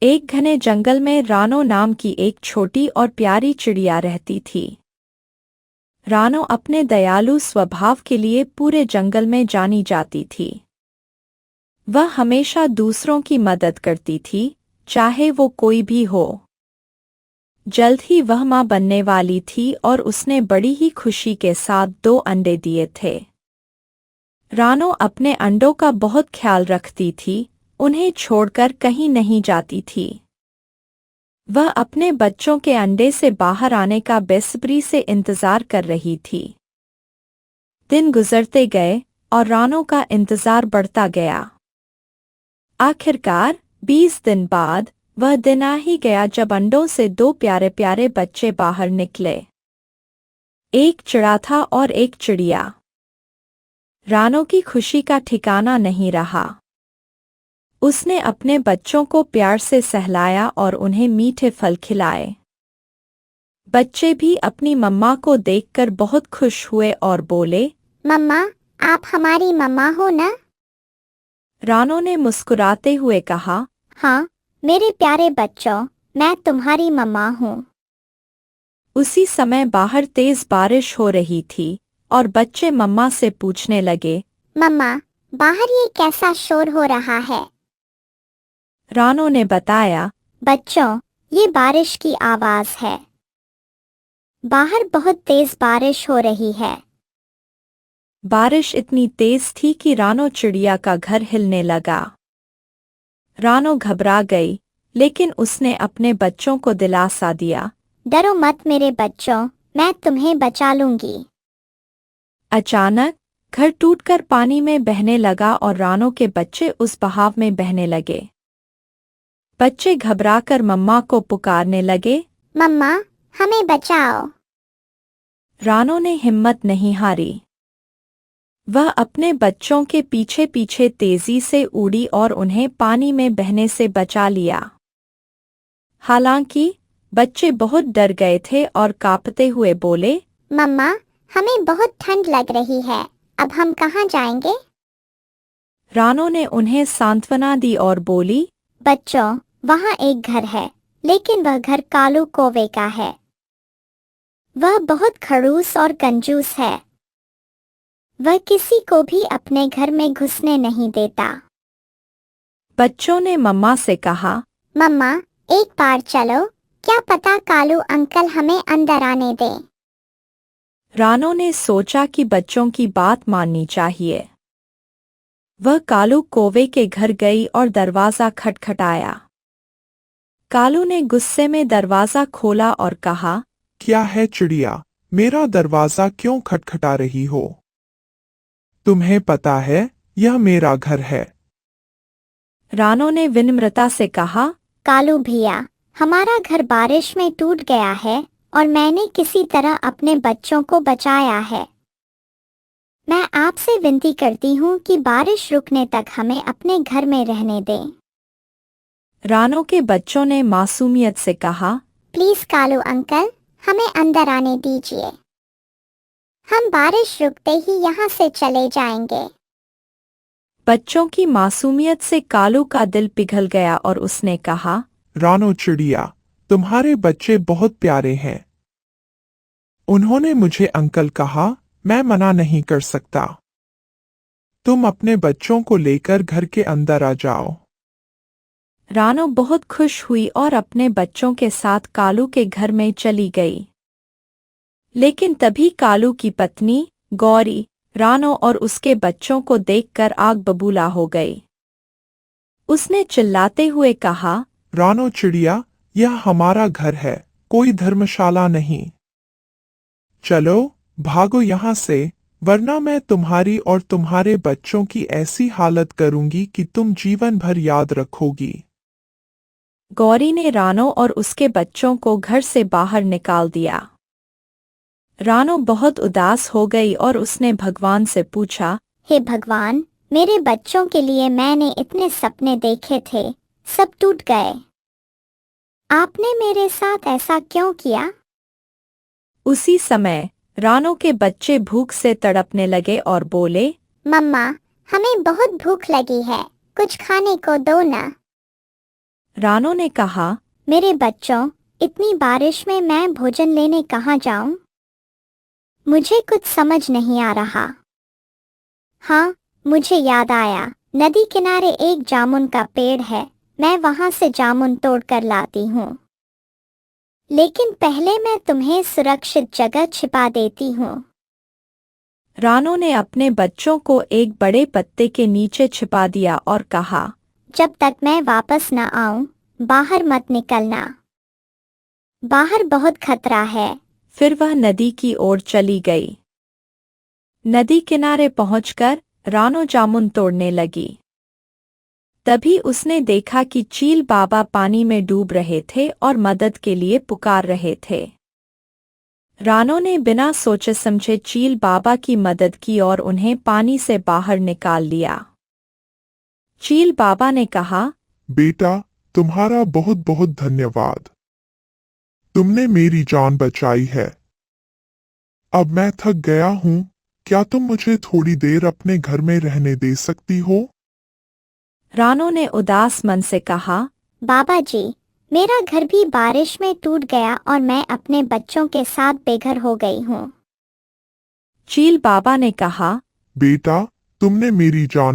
एक घने जंगल में रानो नाम की एक छोटी और प्यारी चिड़िया रहती थी। रानो अपने दयालु स्वभाव के लिए पूरे जंगल में जानी जाती थी। वह हमेशा दूसरों की मदद करती थी, चाहे वो कोई भी हो। जल्द ही वह माँ बनने वाली थी और उसने बड़ी ही खुशी के साथ 2 अंडे दिए थे। रानो अपने अंडों का बहुत ख्याल रखती थी, उन्हें छोड़कर कहीं नहीं जाती थी। वह अपने बच्चों के अंडे से बाहर आने का बेसब्री से इंतजार कर रही थी। दिन गुजरते गए और रानो का इंतजार बढ़ता गया। आखिरकार 20 दिन बाद वह दिन आ ही गया जब अंडों से 2 प्यारे प्यारे बच्चे बाहर निकले। एक चिड़ा था और एक चिड़िया। रानो की खुशी का ठिकाना नहीं रहा। उसने अपने बच्चों को प्यार से सहलाया और उन्हें मीठे फल खिलाए। बच्चे भी अपनी मम्मा को देखकर बहुत खुश हुए और बोले, मम्मा, आप हमारी मम्मा हो ना? रानो ने मुस्कुराते हुए कहा, हाँ, मेरे प्यारे बच्चों, मैं तुम्हारी मम्मा हूँ। उसी समय बाहर तेज बारिश हो रही थी और बच्चे मम्मा से पूछने लगे, मम्मा, बाहर ये कैसा शोर हो रहा है? रानो ने बताया, बच्चों, ये बारिश की आवाज है। बाहर बहुत तेज बारिश हो रही है। बारिश इतनी तेज थी कि रानो चिड़िया का घर हिलने लगा। रानो घबरा गई, लेकिन उसने अपने बच्चों को दिलासा दिया, डरो मत मेरे बच्चों, मैं तुम्हें बचा लूंगी। अचानक घर टूटकर पानी में बहने लगा और रानो के बच्चे उस बहाव में बहने लगे। बच्चे घबराकर मम्मा को पुकारने लगे, मम्मा, हमें बचाओ। रानो ने हिम्मत नहीं हारी। वह अपने बच्चों के पीछे पीछे तेजी से उड़ी और उन्हें पानी में बहने से बचा लिया। हालांकि बच्चे बहुत डर गए थे और कांपते हुए बोले, मम्मा, हमें बहुत ठंड लग रही है, अब हम कहाँ जाएंगे? रानो ने उन्हें सांत्वना दी और बोली, बच्चों, वहाँ एक घर है, लेकिन वह घर कालू कौवे का है। वह बहुत खड़ूस और कंजूस है। वह किसी को भी अपने घर में घुसने नहीं देता। बच्चों ने मम्मा से कहा, मम्मा, एक बार चलो, क्या पता कालू अंकल हमें अंदर आने दें। रानो ने सोचा कि बच्चों की बात माननी चाहिए। वह कालू कौवे के घर गई और दरवाजा खटखटाया। कालू ने गुस्से में दरवाजा खोला और कहा, क्या है चिड़िया, मेरा दरवाजा क्यों खटखटा रही हो? तुम्हें पता है यह मेरा घर है। रानो ने विनम्रता से कहा, कालू भैया, हमारा घर बारिश में टूट गया है और मैंने किसी तरह अपने बच्चों को बचाया है। मैं आपसे विनती करती हूँ कि बारिश रुकने तक हमें अपने घर में रहने दें। रानो के बच्चों ने मासूमियत से कहा, प्लीज कालू अंकल, हमें अंदर आने दीजिए। हम बारिश रुकते ही यहाँ से चले जाएंगे। बच्चों की मासूमियत से कालू का दिल पिघल गया और उसने कहा, रानो चिड़िया, तुम्हारे बच्चे बहुत प्यारे हैं। उन्होंने मुझे अंकल कहा, मैं मना नहीं कर सकता। तुम अपने बच्चों को लेकर घर के अंदर आ जाओ। रानो बहुत खुश हुई और अपने बच्चों के साथ कालू के घर में चली गई। लेकिन तभी कालू की पत्नी गौरी रानो और उसके बच्चों को देखकर आग बबूला हो गई। उसने चिल्लाते हुए कहा, रानो चिड़िया, यह हमारा घर है, कोई धर्मशाला नहीं। चलो भागो यहाँ से, वरना मैं तुम्हारी और तुम्हारे बच्चों की ऐसी हालत करूंगी कि तुम जीवन भर याद रखोगी। गौरी ने रानो और उसके बच्चों को घर से बाहर निकाल दिया। रानो बहुत उदास हो गई और उसने भगवान से पूछा, हे भगवान, मेरे बच्चों के लिए मैंने इतने सपने देखे थे, सब टूट गए। आपने मेरे साथ ऐसा क्यों किया? उसी समय रानो के बच्चे भूख से तड़पने लगे और बोले, मम्मा, हमें बहुत भूख लगी है, कुछ खाने को दो ना। रानो ने कहा, मेरे बच्चों, इतनी बारिश में मैं भोजन लेने कहाँ जाऊं? मुझे कुछ समझ नहीं आ रहा। हाँ, मुझे याद आया, नदी किनारे एक जामुन का पेड़ है, मैं वहां से जामुन तोड़ कर लाती हूँ। लेकिन पहले मैं तुम्हें सुरक्षित जगह छिपा देती हूँ। रानो ने अपने बच्चों को एक बड़े पत्ते के नीचे छिपा दिया और कहा, जब तक मैं वापस न आऊं, बाहर मत निकलना। बाहर बहुत खतरा है। फिर वह नदी की ओर चली गई। नदी किनारे पहुंचकर रानो जामुन तोड़ने लगी। तभी उसने देखा कि चील बाबा पानी में डूब रहे थे और मदद के लिए पुकार रहे थे। रानो ने बिना सोचे समझे चील बाबा की मदद की और उन्हें पानी से बाहर निकाल लिया। चील बाबा ने कहा, बेटा, तुम्हारा बहुत बहुत धन्यवाद। तुमने मेरी जान बचाई है। अब मैं थक गया हूँ। क्या तुम मुझे थोड़ी देर अपने घर में रहने दे सकती हो? रानो ने उदास मन से कहा, बाबा जी, मेरा घर भी बारिश में टूट गया और मैं अपने बच्चों के साथ बेघर हो गई हूँ। चील बाबा ने कहा, बेटा, तुमने मेरी जान